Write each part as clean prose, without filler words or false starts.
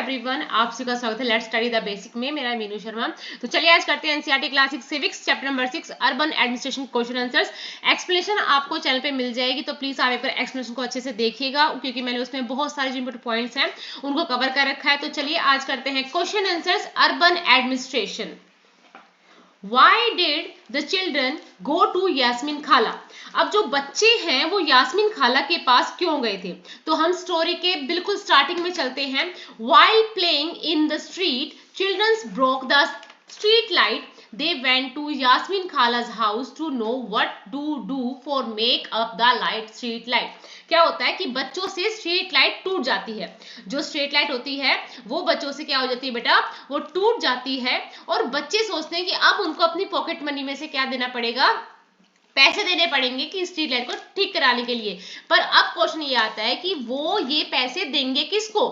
Everyone, आप सभी का स्वागत है लेट्स स्टडी द बेसिक में। मेरा मीनू शर्मा। तो चलिए आज करते हैं NCERT classic civics chapter number 6 urban administration question answers. Explanation आपको चैनल पे मिल जाएगी, तो प्लीज आप एक बार एक्सप्लेनेशन को अच्छे से देखिएगा, क्योंकि मैंने उसमें बहुत सारे जो इंपॉर्टेंट पॉइंट्स हैं उनको कवर कर रखा है। तो चलिए आज करते हैं question answers urban administration. Why did the children go to Yasmin खाला? अब जो बच्चे हैं वो यास्मीन खाला के पास क्यों गए थे? तो हम स्टोरी के बिल्कुल स्टार्टिंग में चलते हैं। While playing in the street, children broke the street light. They went to Yasmin Khala's house to know what to do for make up the light street light. क्या होता है कि बच्चों से स्ट्रीट लाइट टूट जाती है। जो स्ट्रीट लाइट होती है वो बच्चों से क्या हो जाती है बेटा, वो टूट जाती है। और बच्चे सोचते हैं कि अब उनको अपनी पॉकेट मनी में से क्या देना पड़ेगा, पैसे देने पड़ेंगे कि स्ट्रीट लाइट को ठीक कराने के लिए। पर अब क्वेश्चन ये आता है कि वो ये पैसे देंगे किसको,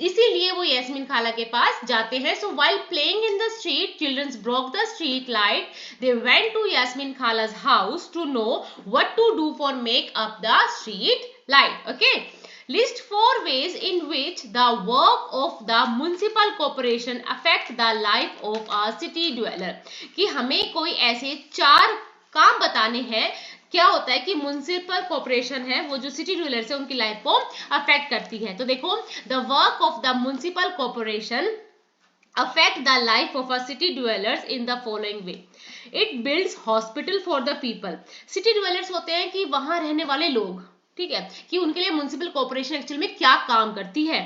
इसीलिए वो यास्मीन खाला के पास जाते हैं। So while playing in the street, childrens broke the street light. They went to Yasmeen खाला's house to know what to do for make up the street light. Okay, list 4 ways in which the work of the municipal corporation affect the life of a city dweller. कि हमें कोई ऐसे 4 काम बताने हैं क्या होता है कि म्युनिसिपल कॉर्पोरेशन है वो जो सिटी ड्वेलर्स है उनकी लाइफ को अफेक्ट करती है। तो देखो, the work of the municipal corporation affect the life of a city dwellers in the following way. It builds hospital for the people. City dwellers होते हैं कि वहां रहने वाले लोग, ठीक है, कि उनके लिए म्युनिसिपल कॉर्पोरेशन एक्चुअल में क्या काम करती है,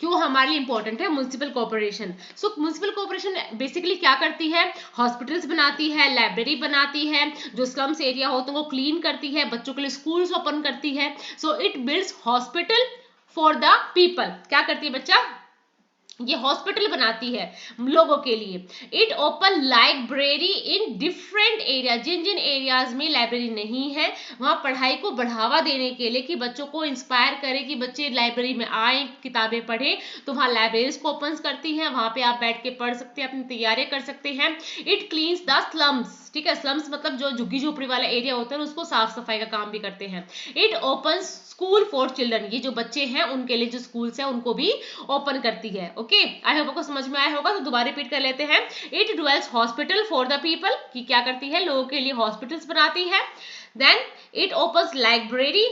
क्यों हमारे लिए इंपॉर्टेंट है म्युनिसिपल कॉर्पोरेशन। सो म्युनिसिपल कॉर्पोरेशन बेसिकली क्या करती है, हॉस्पिटल्स बनाती है, लाइब्रेरी बनाती है, जो स्लम्स एरिया होते हैं वो क्लीन करती है, बच्चों के लिए स्कूल्स ओपन करती है। So it builds hospital for the people. क्या करती है बच्चा, ये हॉस्पिटल बनाती है लोगों के लिए। It open library in different area, जिन जिन एरियाज में लाइब्रेरी नहीं है वहां पढ़ाई को बढ़ावा देने के लिए, कि बच्चों को इंस्पायर करे कि बच्चे लाइब्रेरी में आए, किताबें पढ़े, तो वहां लाइब्रेरीज को ओपन करती हैं, वहां पे आप बैठ के पढ़ सकते हैं, अपनी तैयारियां कर सकते हैं। इट क्लीन्स द स्लम्स, ठीक है, स्लम्स मतलब जो झुग्गी झोपड़ी वाला एरिया होता है उसको साफ सफाई का काम भी करते हैं। It open school for children, ये जो बच्चे हैं उनके लिए जो स्कूल्स हैं उनको भी ओपन करती है। ओके, आई होप आपको समझ में आया होगा, तो दोबारा रिपीट कर लेते हैं। It dwells hospital for the people, कि क्या करती है, लोगों के लिए हॉस्पिटल्स बनाती है। Then it opens library,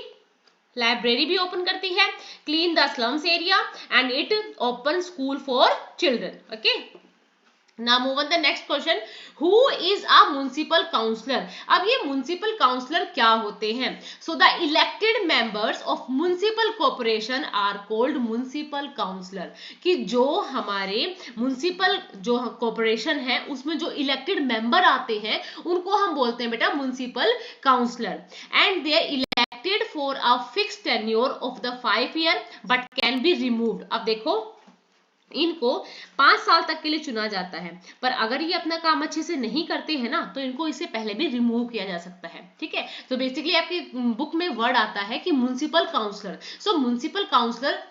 library भी ओपन करती है। Clean the slums area and it open school for children. Okay, Now move on the next question. Who is a municipal councillor? अब ये municipal councillor क्या होते हैं? So the elected members of municipal corporation are called municipal councillor. कि जो हमारे municipal जो corporation है उसमें जो elected member आते हैं उनको हम बोलते हैं बेटा municipal councillor. And they are elected for a fixed tenure of the 5 year but can be removed. अब देखो, इनको 5 साल तक के लिए चुना जाता है, पर अगर ये अपना काम अच्छे से नहीं करते हैं ना तो इनको इससे पहले भी रिमूव किया जा सकता है। ठीक है, तो बेसिकली आपकी बुक में वर्ड आता है कि म्युनिसिपल काउंसलर। सो म्युनिसिपल काउंसलर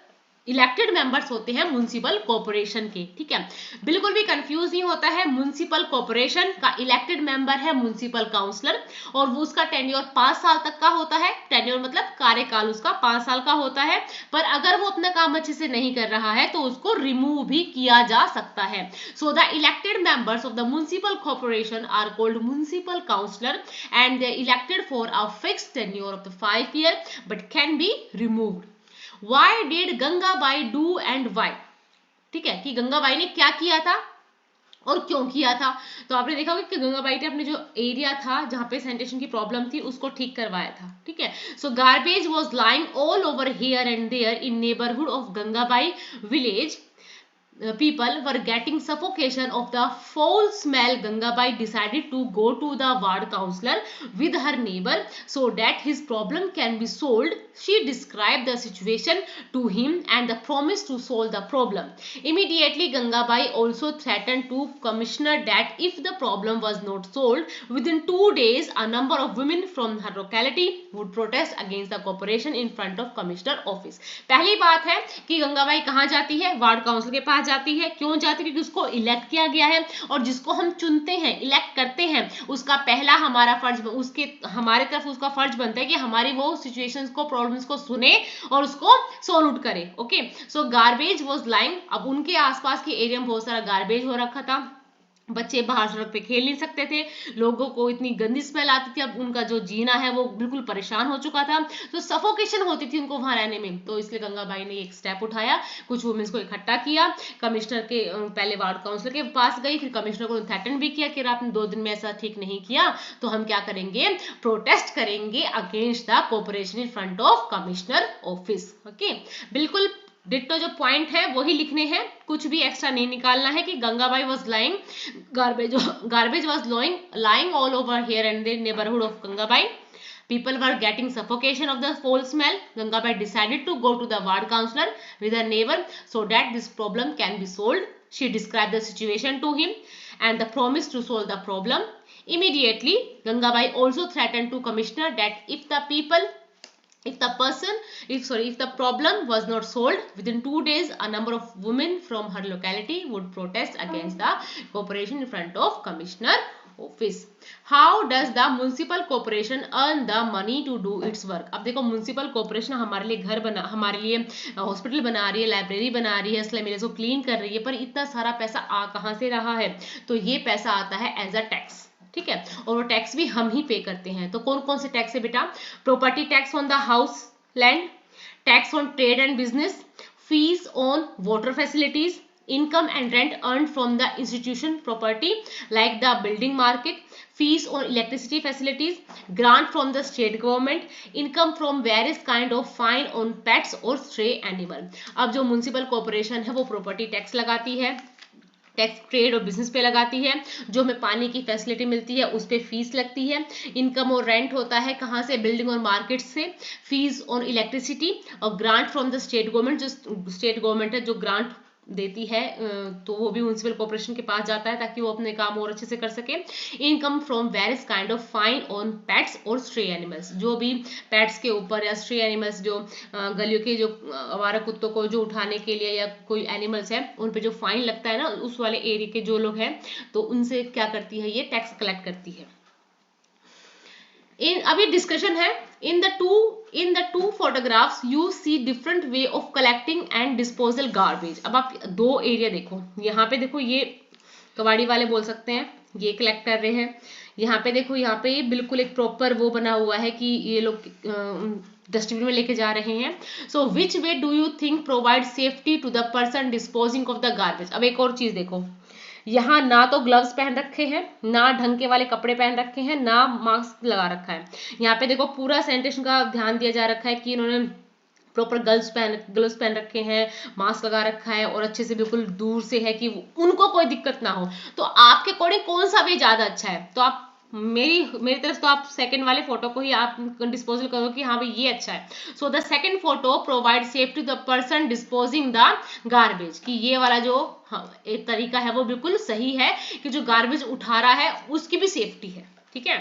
इलेक्टेड मेंबर्स होते हैं म्युनिसिपल कॉर्पोरेशन के। ठीक है, बिल्कुल भी कंफ्यूज नहीं होता है। म्युनिसिपल कॉर्पोरेशन का इलेक्टेड मेंबर है म्युनिसिपल काउंसलर, और वो उसका टेन्योर 5 साल तक का होता है। टेन्योर मतलब कार्यकाल उसका 5 साल का होता है, पर अगर वो अपना काम अच्छे से नहीं कर रहा है तो उसको रिमूव भी किया जा सकता है। So the elected members of the municipal corporation are called municipal councillor and they elected for a fixed tenure of the 5 year but can be removed. Why did Gangabai do and why? ठीक है, कि गंगाबाई ने क्या किया था और क्यों किया था। तो आपने देखा होगा कि गंगाबाई ने अपने जो एरिया था जहां पे सैनिटेशन की प्रॉब्लम थी उसको ठीक करवाया था। ठीक है, so garbage was lying all over here and there in neighbourhood of Gangabai village. People were getting suffocation of the foul smell. Gangabai decided to go to the ward councillor with her neighbor so that his problem can be solved. She described the situation to him and the promise to solve the problem. Immediately Gangabai also threatened to commissioner that if the problem was not solved within 2 days a number of women from her locality would protest against the corporation in front of commissioner office. पहली बात है कि गंगाबाई कहाँ जाती है, ward council के पास जाती है। क्यों जाती है, क्योंकि उसको इलेक्ट किया गया है, और जिसको हम चुनते हैं, इलेक्ट करते हैं, उसका पहला हमारा फर्ज, उसके हमारे तरफ उसका फर्ज बनता है कि हमारी वो सिचुएशंस को प्रॉब्लम्स को सुने और उसको सोल्व आउट करे। Okay, so garbage was lying, अब उनके आसपास के एरिया में बहुत सारा गार्बेज हो रखा था, बच्चे बाहर सड़क पे खेल नहीं सकते थे, लोगों को इतनी गंदी स्मेल आती थी, अब उनका जो जीना है वो बिल्कुल परेशान हो चुका था, तो सफोकेशन होती थी उनको वहां रहने में। तो इसलिए गंगाबाई ने एक स्टेप उठाया, कुछ वुमेन्स को इकट्ठा किया, कमिश्नर के पहले वार्ड काउंसिलर के पास गई, फिर कमिश्नर को थ्रेटन भी किया कि आपने 2 दिन में ऐसा ठीक नहीं किया तो हम क्या करेंगे, प्रोटेस्ट करेंगे against the corporation in front of commissioner office. Okay, बिल्कुल डिट्टो जो पॉइंट है वही लिखने हैं, कुछ भी एक्स्ट्रा नहीं निकालना है कि Gangabai was lying garbage was lying all over here and the neighborhood of Gangabai. People were getting suffocation of the foul smell. Gangabai decided to go to the ward councillor with her neighbor so that this problem can be solved. She described the situation to him and the promise to solve the problem. Immediately, Gangabai also threatened to commissioner that if the problem was not solved within 2 days, a number of women from her locality would protest against the corporation in front of commissioner office. How does the municipal corporation earn the money to do its work? अब देखो, municipal corporation हमारे लिए घर बना, हमारे लिए hospital बना रही है, लाइब्रेरी बना रही है, स्लम को क्लीन कर रही है, पर इतना सारा पैसा आ कहाँ से रहा है? तो ये पैसा आता है एज अ टैक्स, ठीक है, और वो टैक्स भी हम ही पे करते हैं। तो कौन कौन से टैक्स है बेटा? Property tax on the house land, tax on trade and business, fees on water facilities, income and rent earned from the institution property like the building market, fees on electricity facilities, grant from the state government, income from various kind of fine on pets or stray animal. अब जो municipal corporation है वो property tax लगाती है, tax trade और business पे लगाती है, जो हमें पानी की फैसिलिटी मिलती है उस पे फीस लगती है, इनकम और रेंट होता है कहाँ से? बिल्डिंग और मार्केट से, फीस ऑन इलेक्ट्रिसिटी, और grant from the state government, जो स्टेट गवर्नमेंट है जो ग्रांट देती है तो वो भी म्युनिसिपल कॉर्पोरेशन के पास जाता है ताकि वो अपने काम और अच्छे से कर सके। Income from various kind of fine on pets और स्ट्रे एनिमल्स, जो भी पेट्स के ऊपर या स्ट्रे एनिमल्स जो गलियों के जो आवारा कुत्तों को जो उठाने के लिए या कोई एनिमल्स है उन पे जो फाइन लगता है ना, उस वाले एरिया के जो लोग हैं तो उनसे क्या करती है, ये टैक्स कलेक्ट करती है। अभी डिस्कशन है, in the two photographs you see different way of collecting and disposal garbage. अब आप 2 एरिया देखो, यहाँ पे देखो ये कबाड़ी वाले बोल सकते हैं, ये कलेक्ट कर रहे हैं, यहाँ पे देखो, यहाँ पे बिल्कुल एक प्रॉपर वो बना हुआ है कि ये लोग डस्टबिन में लेके जा रहे हैं। So which way do you think provide safety to the person disposing of the garbage? अब एक और चीज देखो, यहाँ ना तो ग्लव्स पहन रखे हैं, ना ढंग के वाले कपड़े पहन रखे हैं, ना मास्क लगा रखा है। यहाँ पे देखो पूरा सैनिटेशन का ध्यान दिया जा रखा है कि इन्होंने प्रॉपर ग्लव्स पहन रखे हैं, मास्क लगा रखा है और अच्छे से बिल्कुल दूर से है कि उनको कोई दिक्कत ना हो। तो आपके अकॉर्डिंग कौन सा वे ज्यादा अच्छा है? तो आप मेरी तरफ तो आप सेकंड वाले फोटो को ही आप डिस्पोजल करो कि हाँ भाई ये अच्छा है। So the second photo provide safety the person disposing the garbage, कि ये वाला जो एक तरीका है वो बिल्कुल सही है कि जो गार्बेज उठा रहा है उसकी भी सेफ्टी है, ठीक है।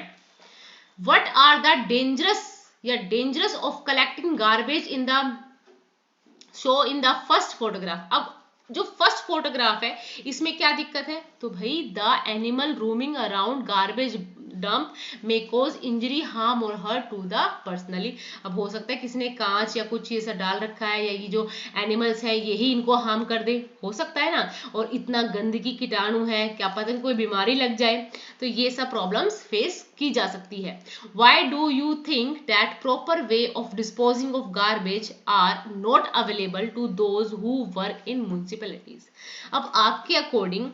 What are the dangerous of collecting garbage in the show in the first photograph? अब जो फर्स्ट फोटोग्राफ है इसमें क्या दिक्कत है? तो भाई the animal roaming around garbage dump may cause injury, harm और हर्ट टू द पर्सनली। अब हो सकता है किसी ने कांच या कुछ ऐसा डाल रखा है या ये जो एनिमल्स है यही इनको हार्म कर दे, हो सकता है ना, और इतना गंदगी कीटाणु है, क्या पता कोई बीमारी लग जाए, तो ये सब प्रॉब्लम्स फेस की जा सकती है। Why do you think that proper way of disposing of garbage are not available to those who work in municipalities? अब आपके अकॉर्डिंग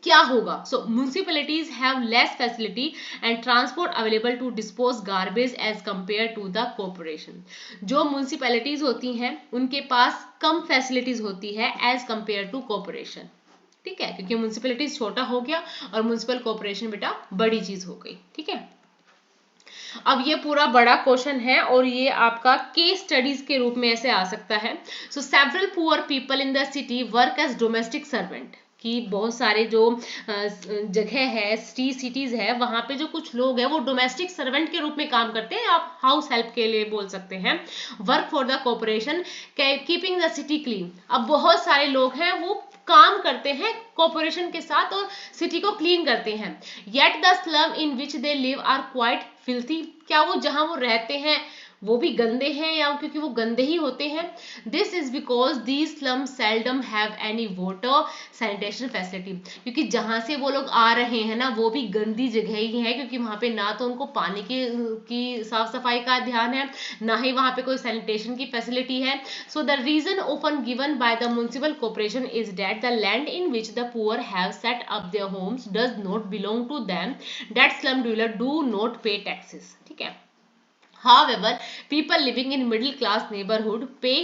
क्या होगा? So municipalities have less facility and transport available to dispose garbage as compared to the corporation. जो municipalities होती हैं उनके पास कम facilities होती है as compared to corporation, ठीक है, क्योंकि म्युनिसिपैलिटीज छोटा हो गया और म्युनिसिपल कॉर्पोरेशन बेटा बड़ी चीज हो गई, ठीक है। अब ये पूरा बड़ा क्वेश्चन है और ये आपका केस स्टडीज के रूप में ऐसे आ सकता है। So several poor people in the city work as domestic servant, कि बहुत सारे जो जगह है सिटीज है वहां पे जो कुछ लोग हैं वो डोमेस्टिक सर्वेंट के रूप में काम करते हैं, आप हाउस हेल्प के लिए बोल सकते हैं। Work for the corporation keeping the city clean, अब बहुत सारे लोग हैं वो काम करते हैं कॉर्पोरेशन के साथ और सिटी को क्लीन करते हैं। Yet the slum in which they live are quite filthy, क्या वो जहां वो रहते हैं वो भी गंदे हैं या क्योंकि वो गंदे ही होते हैं? This is because these slums seldom have any water sanitation facility, क्योंकि जहां से वो लोग आ रहे हैं ना वो भी गंदी जगह ही है, क्योंकि वहां पे ना तो उनको पानी की साफ सफाई का ध्यान है, ना ही वहां पे कोई सैनिटेशन की फैसिलिटी है. So the reason often given by the municipal corporation is that the land in which the poor have set up their homes does not belong to them, that slum dweller do not pay taxes. ठीक है. However, people living in middle class neighborhood pay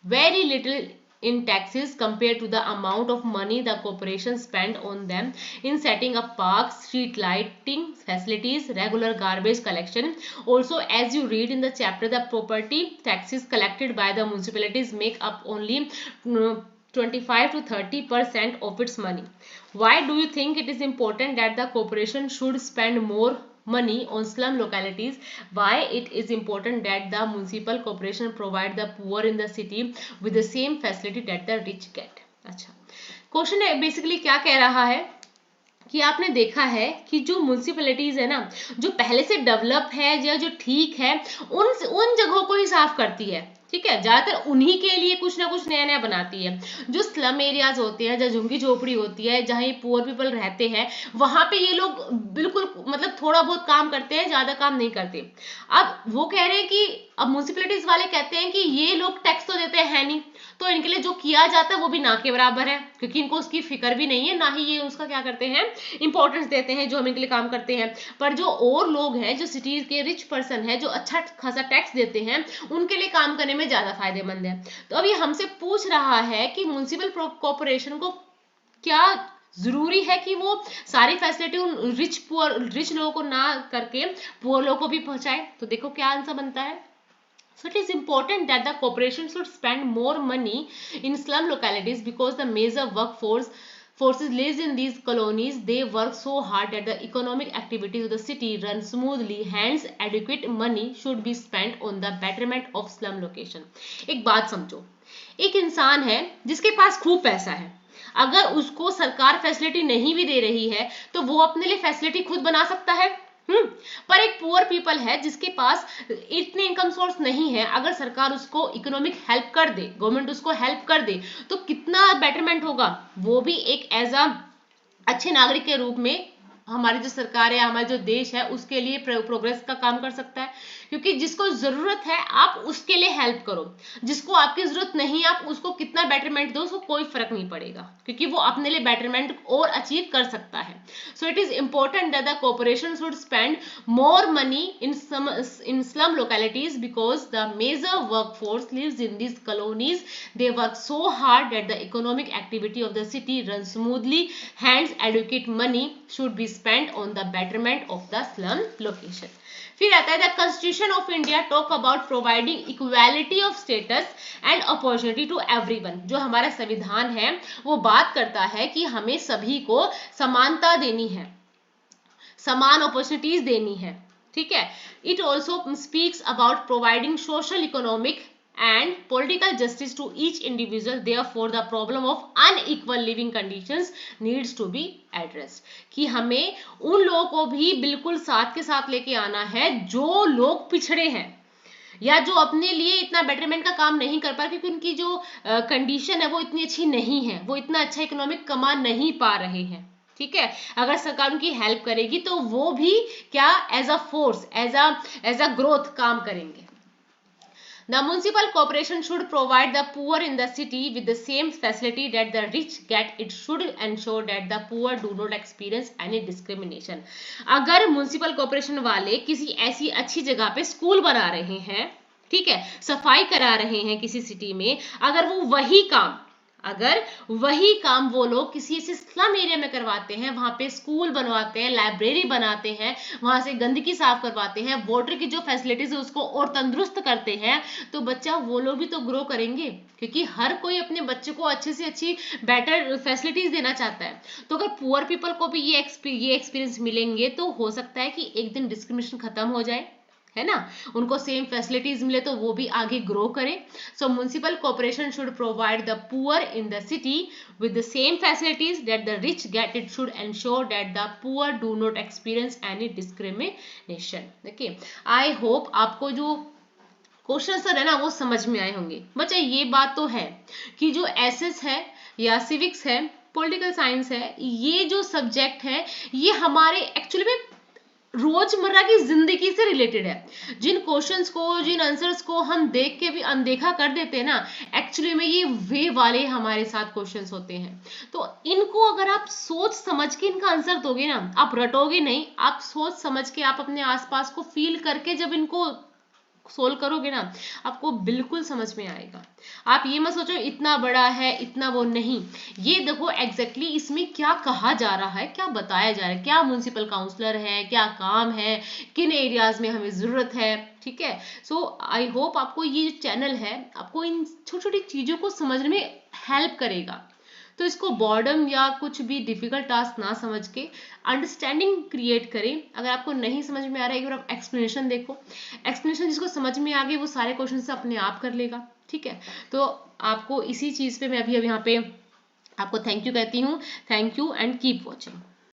very little in taxes compared to the amount of money the corporation spend on them in setting up parks, street lighting facilities, regular garbage collection. Also, as you read in the chapter, the property taxes collected by the municipalities make up only 25 to 30% of its money. Why do you think it is important that the corporation should spend more money on slum localities? Why it is important that the municipal corporation provide the poor in the city with the same facility that the rich get? अच्छा, question है basically क्या कह रहा है कि आपने देखा है कि जो म्यूनसिपैलिटीज है ना, जो पहले से डेवलप है या जो ठीक है, उन जगहों को ही साफ करती है. ठीक है, ज्यादातर उन्हीं के लिए कुछ ना कुछ नया नया बनाती है. जो स्लम एरियाज होते हैं, जहाँ झुग्गी झोपड़ी होती है, जहाँ ये पुअर पीपल रहते हैं, वहां पे ये लोग बिल्कुल मतलब थोड़ा बहुत काम करते हैं, ज्यादा काम नहीं करते. अब वो कह रहे हैं कि अब म्यूनसिपैलिटीज वाले कहते हैं कि ये लोग टैक्स तो देते हैं नहीं, तो इनके लिए जो किया जाता है वो भी ना के बराबर है, क्योंकि इनको उसकी फिक्र भी नहीं है, ना ही ये उसका क्या करते हैं, इंपॉर्टेंस देते हैं जो हम इनके लिए काम करते हैं. पर जो और लोग हैं, जो सिटी के रिच पर्सन है, जो अच्छा खासा टैक्स देते हैं, उनके लिए काम करने में ज्यादा फायदेमंद है. तो अब ये हमसे पूछ रहा है कि म्युनिसिपल कॉर्पोरेशन को क्या जरूरी है कि वो सारी फैसिलिटी उन रिच लोगों को ना करके पुअर लोगों को भी पहुंचाए? तो देखो क्या आंसर बनता है. So it is important that the corporation should spend more money in slum localities because the major forces lives in these colonies. They work so hard that the economic activities of the city run smoothly. Hence, adequate money should be spent on the betterment of slum location. एक बात समझो, एक इंसान है जिसके पास खूब पैसा है, अगर उसको सरकार फैसिलिटी नहीं भी दे रही है तो वो अपने लिए फैसिलिटी खुद बना सकता है. पर एक पुअर पीपल है जिसके पास इतने इनकम सोर्स नहीं है, अगर सरकार उसको इकोनॉमिक हेल्प कर दे, गवर्नमेंट उसको हेल्प कर दे, तो कितना बेटरमेंट होगा. वो भी एक एज अ अच्छे नागरिक के रूप में हमारी जो सरकार है, हमारा जो देश है, उसके लिए प्रोग्रेस का काम कर सकता है. क्योंकि जिसको जरूरत है आप उसके लिए हेल्प करो, जिसको आपकी जरूरत नहीं है आप उसको कितना बेटरमेंट दो, उसको कोई फर्क नहीं पड़ेगा, क्योंकि वो अपने लिए बेटरमेंट और अचीव कर सकता है. So it is important that the corporation should spend more money in slum localities because the major workforce lives in these colonies. They work so hard that the economic activity of the city runs smoothly. Hence, adequate money should be spent on the betterment of the slum location. फिर आता है the constitution of India talk about providing equality of status and opportunity to everyone. जो हमारा संविधान है वो बात करता है कि हमें सभी को समानता देनी है, समान अपॉर्चुनिटीज देनी है. ठीक है. It also speaks about providing social economic and political justice to each individual. Therefore, the problem of unequal living conditions needs to be addressed. कि हमें उन लोगों को भी बिल्कुल साथ के साथ लेके आना है जो लोग पिछड़े हैं या जो अपने लिए इतना बेटरमेंट का काम नहीं कर पा, क्योंकि उनकी जो कंडीशन है वो इतनी अच्छी नहीं है, वो इतना अच्छा इकोनॉमिक कमा नहीं पा रहे हैं. ठीक है. अगर सरकार उनकी हेल्प करेगी तो वो भी क्या as a force, as a growth काम करेंगे. The municipal corporation should provide the poor in the city with the same facility that the rich get. It should ensure that the poor do not experience any discrimination. अगर municipal corporation वाले किसी ऐसी अच्छी जगह पे school बना रहे हैं, ठीक है, सफाई करा रहे हैं किसी सिटी में, अगर वही काम वो लोग किसी ऐसे स्लम एरिया में करवाते हैं, वहां पे स्कूल बनवाते हैं, लाइब्रेरी बनाते हैं, वहां से गंदगी साफ करवाते हैं, वाटर की जो फैसिलिटीज है उसको और तंदुरुस्त करते हैं, तो बच्चा वो लोग भी तो ग्रो करेंगे, क्योंकि हर कोई अपने बच्चे को अच्छे से अच्छी बेटर फैसिलिटीज देना चाहता है. तो अगर पुअर पीपल को भी ये एक्सपीरियंस मिलेंगे तो हो सकता है कि एक दिन डिस्क्रिमिनेशन खत्म हो जाए, है ना, उनको सेम फैसिलिटीज मिले तो वो भी आगे ग्रो करें. So municipal corporation should provide the poor in the city with the same facilities that the rich get. It should ensure that the poor do not experience any discrimination. देखिए, I hope आपको जो question answer है ना वो समझ में आए होंगे। बच्चा ये बात तो है कि जो एसएस है या सिविक्स है, पॉलिटिकल साइंस है, ये जो सब्जेक्ट है ये हमारे एक्चुअली में रोजमर्रा की जिंदगी से रिलेटेड है। जिन क्वेश्चंस को, जिन आंसर्स को हम देख के भी अनदेखा कर देते हैं ना, एक्चुअली में ये वे वाले हमारे साथ क्वेश्चंस होते हैं। तो इनको अगर आप सोच समझ के इनका आंसर दोगे ना, आप रटोगे नहीं, आप सोच समझ के, आप अपने आसपास को फील करके जब इनको सोल्व करोगे ना, आपको बिल्कुल समझ में आएगा। आप ये मत सोचो इतना बड़ा है, इतना वो नहीं। ये देखो एग्जैक्टली इसमें क्या कहा जा रहा है, क्या बताया जा रहा है, क्या म्युनिसिपल काउंसलर है, क्या काम है, किन एरियाज में हमें जरूरत है। ठीक है, सो आई होप आपको ये जो चैनल है आपको इन छोटी छोटी चीजों को समझने में हेल्प करेगा। तो इसको बॉर्डम या कुछ भी डिफिकल्ट टास्क ना समझ के अंडरस्टैंडिंग क्रिएट करें। अगर आपको नहीं समझ में आ रहा है एक बार आप एक्सप्लेनेशन देखो, एक्सप्लेनेशन जिसको समझ में आ गई वो सारे क्वेश्चन से अपने आप कर लेगा। ठीक है, तो आपको इसी चीज पे मैं अभी यहाँ पे आपको थैंक यू कहती हूँ। Thank you and keep watching.